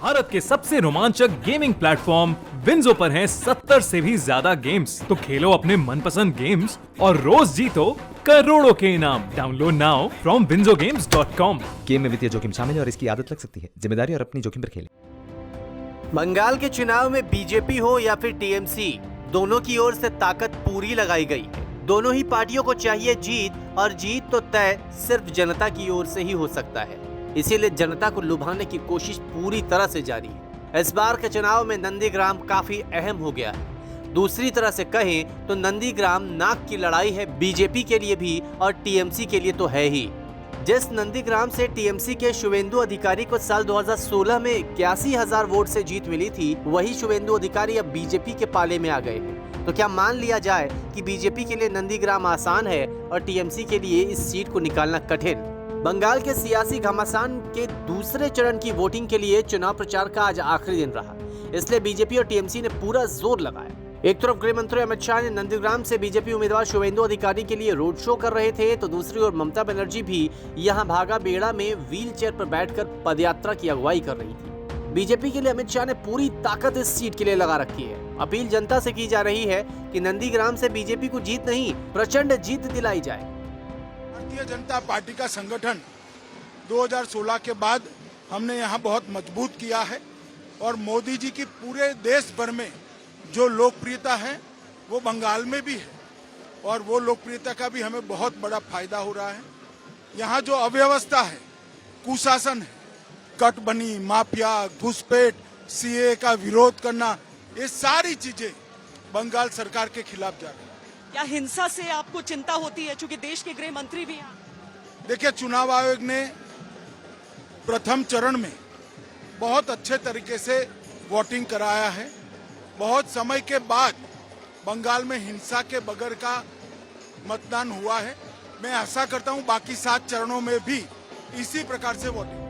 भारत के सबसे रोमांचक गेमिंग प्लेटफॉर्म विंजो पर हैं 70 से भी ज्यादा गेम्स। तो खेलो अपने मनपसंद गेम्स और रोज जीतो करोड़ों के इनाम। Download now from winzogames.com। Game में वित्तीय जोखिम शामिल है और इसकी आदत लग सकती है। जिम्मेदारी और अपनी जोखिम पर खेलें। बंगाल के चुनाव में बीजेपी हो या फिर टीएमसी, दोनों की ओर से ताकत पूरी लगाई गई है। दोनों ही पार्टियों को चाहिए जीत, और जीत तो तय सिर्फ जनता की ओर से ही हो सकता है। इसीलिए जनता को लुभाने की कोशिश पूरी तरह से जारी है। इस बार के चुनाव में नंदीग्राम काफी अहम हो गया है। दूसरी तरह से कहें तो नंदीग्राम नाक की लड़ाई है बीजेपी के लिए भी और टीएमसी के लिए तो है ही। जिस नंदीग्राम से टीएमसी के शुवेंदु अधिकारी को साल 2016 में 81,000 वोट से जीत मिली थी, वही शुवेंदु अधिकारी अब बीजेपी के पाले में आ गए हैं। तो क्या मान लिया जाए कि बीजेपी के लिए नंदीग्राम आसान है और टीएमसी के लिए इस सीट को निकालना कठिन? बंगाल के सियासी घमासान के दूसरे चरण की वोटिंग के लिए चुनाव प्रचार का आज आखिरी दिन रहा, इसलिए बीजेपी और टीएमसी ने पूरा जोर लगाया। एक तरफ गृह मंत्री अमित शाह ने नंदीग्राम से बीजेपी उम्मीदवार शुवेंदु अधिकारी के लिए रोड शो कर रहे थे, तो दूसरी ओर ममता बनर्जी भी यहां भागा बेड़ा में व्हील चेयर पर बैठकर पदयात्रा की अगुवाई कर रही थी। बीजेपी के लिए अमित शाह ने पूरी ताकत इस सीट के लिए लगा रखी है। अपील जनता से की जा रही है कि नंदीग्राम से बीजेपी को जीत नहीं, प्रचंड जीत दिलाई जाए। भारतीय जनता पार्टी का संगठन 2016 के बाद हमने यहाँ बहुत मजबूत किया है, और मोदी जी की पूरे देश भर में जो लोकप्रियता है वो बंगाल में भी है, और वो लोकप्रियता का भी हमें बहुत बड़ा फायदा हो रहा है। यहाँ जो अव्यवस्था है, कुशासन है, कटबनी, माफिया, घुसपैठ, सीए का विरोध करना, ये सारी चीजें बंगाल सरकार के खिलाफ जा रही है। क्या हिंसा से आपको चिंता होती है, चूंकि देश के गृह मंत्री भी हैं? देखिए, चुनाव आयोग ने प्रथम चरण में बहुत अच्छे तरीके से वोटिंग कराया है। बहुत समय के बाद बंगाल में हिंसा के बगैर का मतदान हुआ है। मैं आशा करता हूं बाकी 7 चरणों में भी इसी प्रकार से वोटिंग।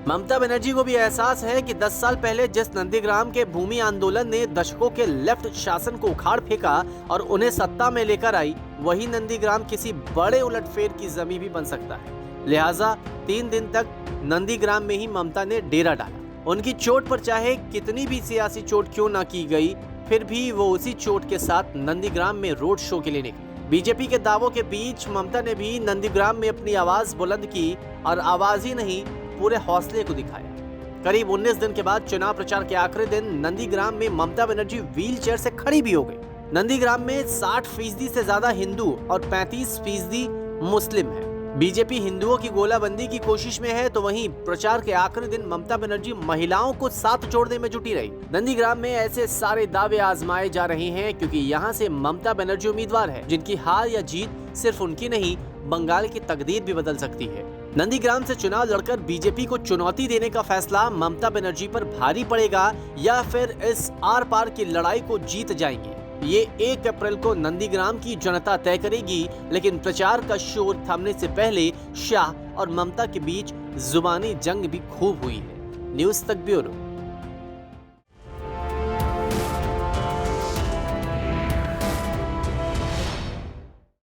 ममता बनर्जी को भी एहसास है कि 10 साल पहले जिस नंदीग्राम के भूमि आंदोलन ने दशकों के लेफ्ट शासन को उखाड़ फेंका और उन्हें सत्ता में लेकर आई, वही नंदीग्राम किसी बड़े उलटफेर की जमीन भी बन सकता है। लिहाजा 3 दिन तक नंदीग्राम में ही ममता ने डेरा डाला। उनकी चोट पर चाहे कितनी भी सियासी चोट क्यों ना की गई, फिर भी वो उसी चोट के साथ नंदीग्राम में रोड शो के लिए निकली। बीजेपी के दावों के बीच ममता ने भी नंदीग्राम में अपनी आवाज बुलंद की, और आवाज ही नहीं, पूरे हौसले को दिखाया। करीब 19 दिन के बाद चुनाव प्रचार के आखिरी दिन नंदीग्राम में ममता बनर्जी व्हील चेयर से खड़ी भी हो गई। नंदीग्राम में 60% से ज्यादा हिंदू और 35% मुस्लिम है। बीजेपी हिंदुओं की गोलाबंदी की कोशिश में है, तो वहीं प्रचार के आखिरी दिन ममता बनर्जी महिलाओं को साथ जोड़ने में जुटी रही। नंदीग्राम में ऐसे सारे दावे आजमाए जा रहे हैं क्योंकि यहाँ से ममता बनर्जी उम्मीदवार है, जिनकी हार या जीत सिर्फ उनकी नहीं, बंगाल की तकदीर भी बदल सकती है। नंदीग्राम से चुनाव लड़कर बीजेपी को चुनौती देने का फैसला ममता बनर्जी पर भारी पड़ेगा, या फिर इस आर पार की लड़ाई को जीत जाएंगे, ये 1 अप्रैल को नंदीग्राम की जनता तय करेगी। लेकिन प्रचार का शोर थमने से पहले शाह और ममता के बीच जुबानी जंग भी खूब हुई है। न्यूज़ तक ब्यूरो।